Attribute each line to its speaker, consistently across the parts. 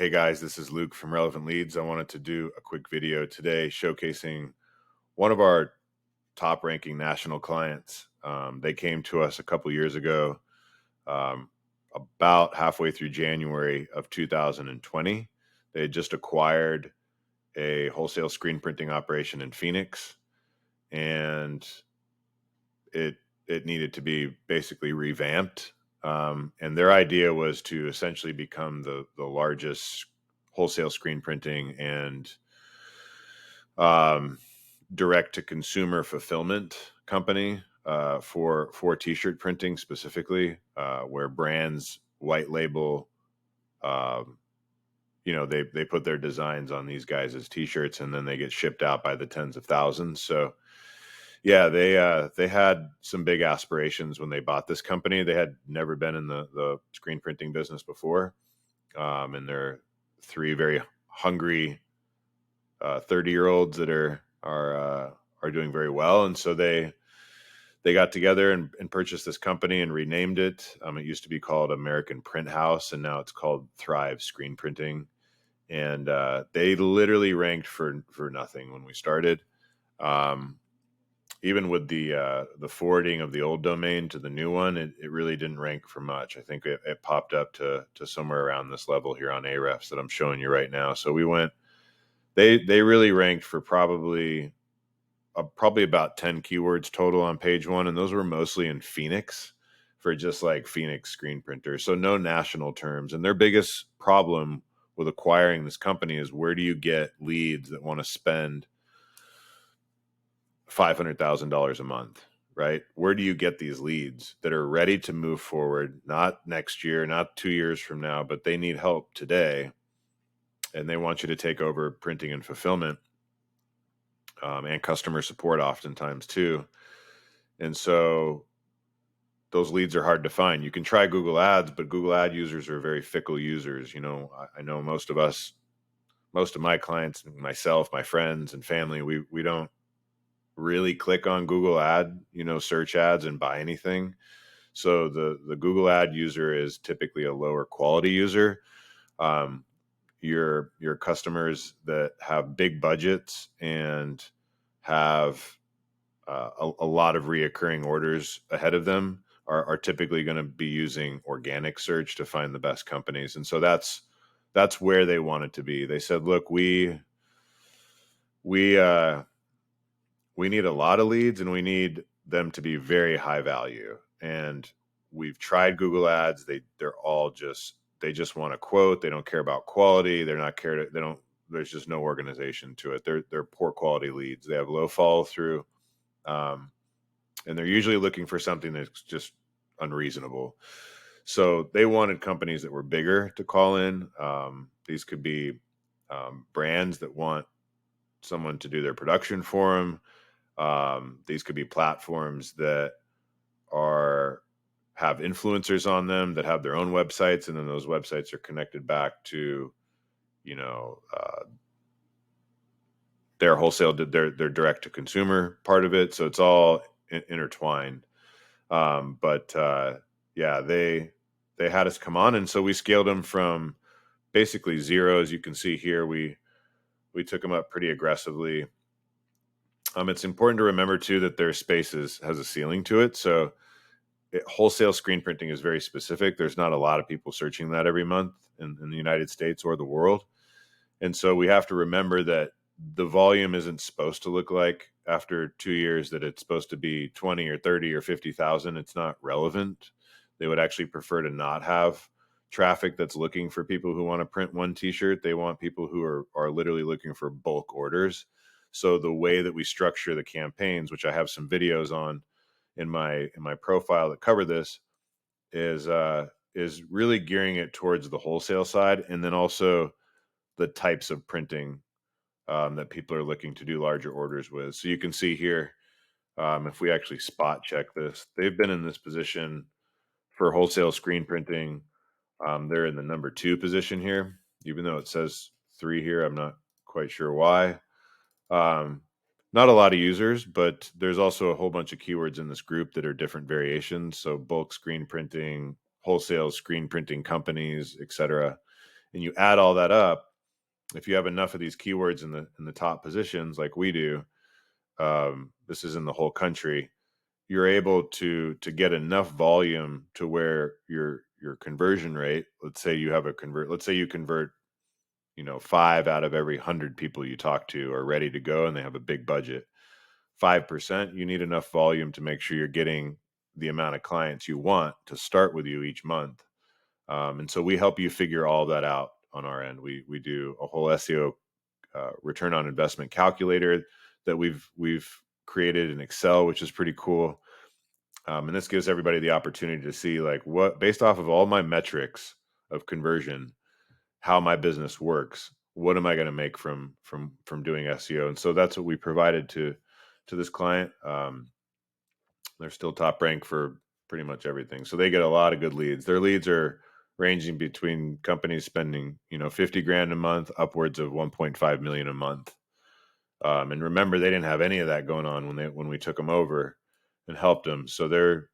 Speaker 1: Hey guys, this is Luke from Relevant Leads. I wanted to do a quick video today showcasing one of our top ranking national clients. They came to us a couple years ago, um, about halfway through January of 2020. They had just acquired a wholesale screen printing operation in Phoenix, and it it needed to be basically revamped. And their idea was to essentially become the largest wholesale screen printing and um, direct to consumer fulfillment company for t-shirt printing specifically, where brands white label. Um, they put their designs on these guys as t-shirts, and then they get shipped out by the tens of thousands. So yeah, they had some big aspirations when they bought this company. They had never been in the screen printing business before, and they're three very hungry 30-year-olds that are doing very well. And so they got together and purchased this company and renamed it. It used to be called American Print House, and now it's called Thrive Screen Printing. And they literally ranked for nothing when we started. Um, Even with the forwarding of the old domain to the new one, it really didn't rank for much. I think it popped up to somewhere around this level here on Ahrefs that I'm showing you right now. So we went. They really ranked for probably about 10 keywords total on page one, and those were mostly in Phoenix for just like Phoenix screen printers. So no national terms. And their biggest problem with acquiring this company is, where do you get leads that want to spend $500,000 a month, right? Where do you get these leads that are ready to move forward, not next year, not 2 years from now, but they need help today, and they want you to take over printing and fulfillment, and customer support oftentimes too. And so those leads are hard to find. You can try Google Ads, but Google Ad users are very fickle users. I know most of my clients, myself, my friends and family, we don't really click on Google Ad, search ads and buy anything. So the Google Ad user is typically a lower quality user. Um, your customers that have big budgets and have a lot of reoccurring orders ahead of them are typically going to be using organic search to find the best companies. And so that's where they want it to be. They said, look, we uh, we need a lot of leads, and we need them to be very high value. And we've tried Google Ads. They just want a quote. They don't care about quality. They don't, there's just no organization to it. They're poor quality leads. They have low follow through. Um, and they're usually looking for something that's just unreasonable. So they wanted companies that were bigger to call in. These could be brands that want someone to do their production for them. These could be platforms that are have influencers on them that have their own websites, and then those websites are connected back to, you know, uh, their wholesale, their direct to consumer part of it. So it's all intertwined. But yeah, they had us come on, and so we scaled them from basically zero. As you can see here, we took them up pretty aggressively. It's important to remember too that their space has a ceiling to it. So wholesale screen printing is very specific. There's not a lot of people searching that every month in the United States or the world. And so we have to remember that the volume isn't supposed to look like after 2 years that it's supposed to be 20 or 30 or 50,000. It's not relevant. They would actually prefer to not have traffic that's looking for people who want to print one t-shirt. They want people who are literally looking for bulk orders. So the way that we structure the campaigns, which I have some videos on in my profile that cover this, is really gearing it towards the wholesale side, and then also the types of printing that people are looking to do larger orders with. So you can see here, if we actually spot check this, they've been in this position for wholesale screen printing. They're in the number 2 position here, even though it says 3 here. I'm not quite sure why. Um, Not a lot of users, but there's also a whole bunch of keywords in this group that are different variations. So bulk screen printing, wholesale screen printing companies, etc. and you add all that up, if you have enough of these keywords in the top positions like we do, this is in the whole country, you're able to get enough volume to where your conversion rate, let's say you have a let's say you convert, 5 out of every 100 people you talk to are ready to go and they have a big budget. 5%, you need enough volume to make sure you're getting the amount of clients you want to start with you each month. And so we help you figure all that out on our end. We do a whole SEO return on investment calculator that we've created in Excel, which is pretty cool. And this gives everybody the opportunity to see, like, what, based off of all my metrics of conversion, how my business works. What am I going to make from doing SEO? And so that's what we provided to this client. They're still top rank for pretty much everything. So they get a lot of good leads. Their leads are ranging between companies spending, 50 grand a month, upwards of 1.5 million a month. And remember, they didn't have any of that going on when we took them over and helped them. So they're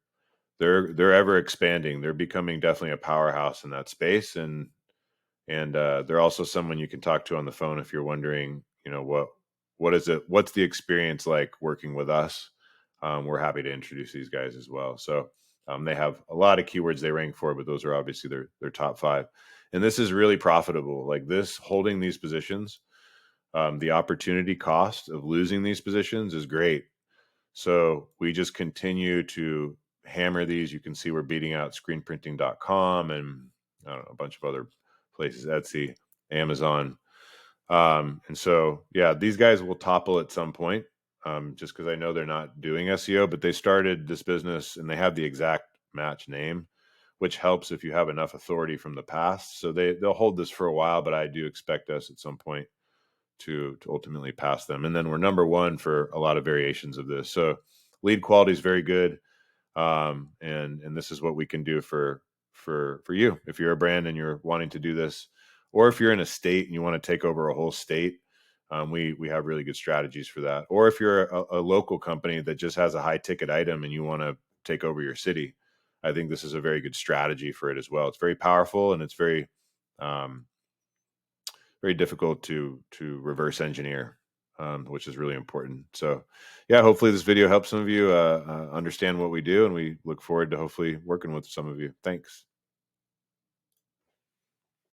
Speaker 1: ever expanding. They're becoming definitely a powerhouse in that space. And they're also someone you can talk to on the phone if you're wondering, what is it? What's the experience like working with us? We're happy to introduce these guys as well. So they have a lot of keywords they rank for, but those are obviously their top 5. And this is really profitable. Like this, holding these positions, the opportunity cost of losing these positions is great. So we just continue to hammer these. You can see we're beating out screenprinting.com and I don't know, a bunch of other places, Etsy, Amazon. And so, yeah, these guys will topple at some point, just because I know they're not doing SEO, but they started this business and they have the exact match name, which helps if you have enough authority from the past. So they'll hold this for a while, but I do expect us at some point to ultimately pass them. And then we're number 1 for a lot of variations of this. So lead quality is very good. And this is what we can do for you if you're a brand and you're wanting to do this, or if you're in a state and you want to take over a whole state. We have really good strategies for that. Or if you're a local company that just has a high ticket item and you want to take over your city, I think this is a very good strategy for it as well. It's very powerful and it's very very difficult to reverse engineer, which is really important. So yeah, hopefully this video helps some of you understand what we do, and we look forward to hopefully working with some of you. Thanks.